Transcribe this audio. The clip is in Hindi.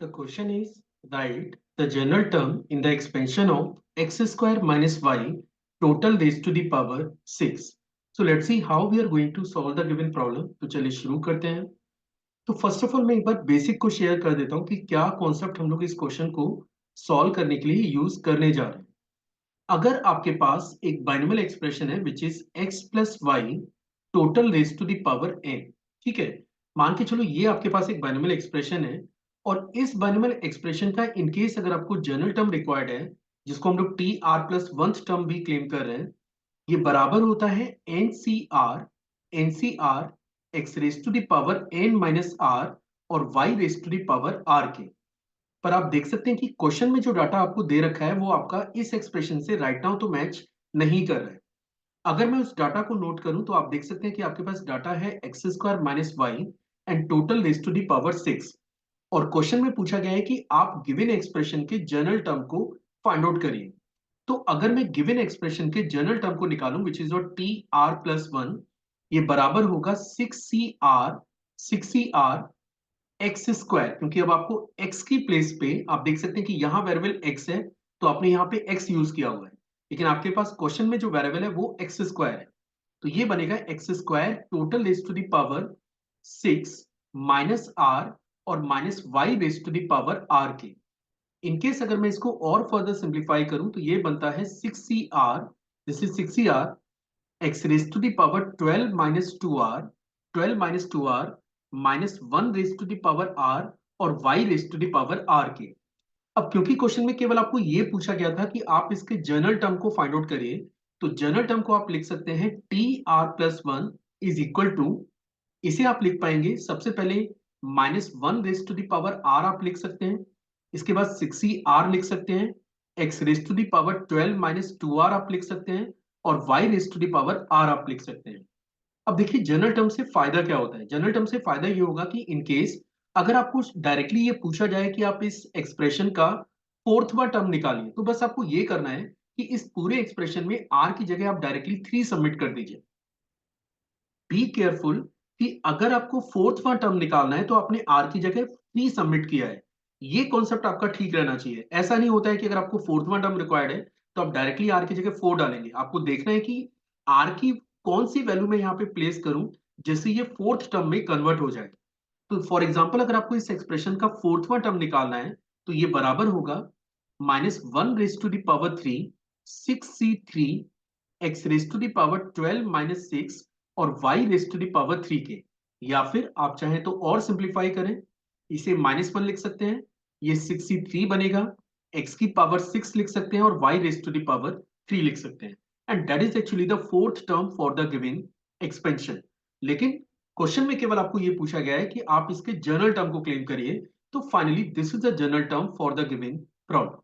The question is, write the general term in the expansion of x square minus y total raised to the power 6. So let's see how we are going to solve the given problem. तो चलिए शुरू करते हैं. तो फर्स्ट ऑफ ऑल मैं एक बार बेसिक को शेयर कर देता हूँ कि क्या कॉन्सेप्ट हम लोग इस क्वेश्चन को सॉल्व करने के लिए यूज करने जा रहे हैं. अगर आपके पास एक बाइनोमियल एक्सप्रेशन है which is x plus y total raise to the power n. ठीक है, मान के चलो ये आपके पास एक बाइनोमियल एक्सप्रेशन है और इस बाइनोमियल एक्सप्रेशन का इनकेस अगर आपको जनरल टर्म रिक्वायर्ड है जिसको हम लोग t r plus one term भी क्लेम कर रहे हैं, ये बराबर होता है n c r x raise to the power n minus r और y raise to the power r के. पर आप देख सकते हैं कि क्वेश्चन में जो डाटा आपको दे रखा है वो आपका इस एक्सप्रेशन से राइट नाउ तो मैच नहीं कर रहा है. अगर मैं उस डाटा को नोट करूं तो आप देख सकते हैं कि आपके पास डाटा है x square minus y and total raise to the power 6. और क्वेश्चन में पूछा गया है कि आप गिवन एक्सप्रेशन के जनरल टर्म को फाइंड आउट करिए. तो अगर मैं गिवन एक्सप्रेशन के जनरल टर्म को निकालूं which is your t r plus one, ये बराबर होगा 6 सी आर एक्स स्क्वायर, क्योंकि अब आपको एक्स की प्लेस पे आप देख सकते हैं कि यहाँ वेरिएबल एक्स है तो आपने यहाँ पे एक्स यूज किया हुआ है, लेकिन आपके पास क्वेश्चन में जो वेरिएबल है वो एक्स स्क्वायर है. तो ये बनेगा x square total raise to the power 6 minus r और minus y raise to the power r k. In case अगर मैं इसको और फर्दर सिंप्लीफाई करूं तो ये बनता है 6 C r, this is 6 C r x raise to the power 12 minus 2 r, 12 minus 2 r minus one raise to the power r और y raise to the power r k. अब क्योंकि क्वेश्चन में केवल आपको ये पूछा गया था कि आप इसके जनरल टर्म को फाइंड आउट करिए, तो जनरल टर्म को आप लिख सकते हैं t r plus one is equal to, इसे आप लिख पाएंगे सबसे पहले minus one raise to the power r आप लिख सकते हैं, इसके बाद 6 आर लिख सकते हैं, x raise to the power 12 minus 2 r आप लिख सकते हैं और y raise to the power r आप लिख सकते हैं. अब देखिए जनरल टर्म से फायदा क्या होता है. जनरल टर्म से फायदा ये होगा कि इनकेस अगर आपको डायरेक्टली ये पूछा जाए कि आप इस एक्सप्रेशन का फोर्थवा टर्म निकालिए, तो बस आपको ये करना है कि इस पूरे एक्सप्रेशन में आर की जगह आप डायरेक्टली 3 सबमिट कर दीजिए. बी केयरफुल कि अगर आपको फोर्थवा टर्म निकालना है तो आपने आर की जगह 3 सबमिट किया है. ये कॉन्सेप्ट आपका ठीक रहना चाहिए. ऐसा नहीं होता है कि अगर आपको फोर्थवा टर्म रिक्वायर्ड है तो आप डायरेक्टली आर की जगह 4 डालेंगे. आपको देखना है कि आर की कौन सी वैल्यू मैं यहाँ पे प्लेस करूं जिससे ये फोर्थ टर्म में कन्वर्ट हो जाए. तो फॉर एग्जाम्पल अगर आपको इस एक्सप्रेशन का फोर्थवा टर्म निकालना है तो ये बराबर होगा minus one raise to the power three 6 c 3 x raise to the power 12 minus 6 और y रेज टू दावर 3 के. या फिर आप चाहें तो और सिंप्लीफाई करें, इसे माइनस वन लिख सकते हैं, ये 6 सी 3 बनेगा, x की पावर 6 लिख सकते हैं और y रेज टू दावर 3 लिख सकते हैं. And that is actually the fourth term for the given expansion. लेकिन क्वेश्चन में केवल आपको ये पूछा गया है कि आप इसके जनरल टर्म को क्लेम करिए. तो finally this is the general term for the given problem.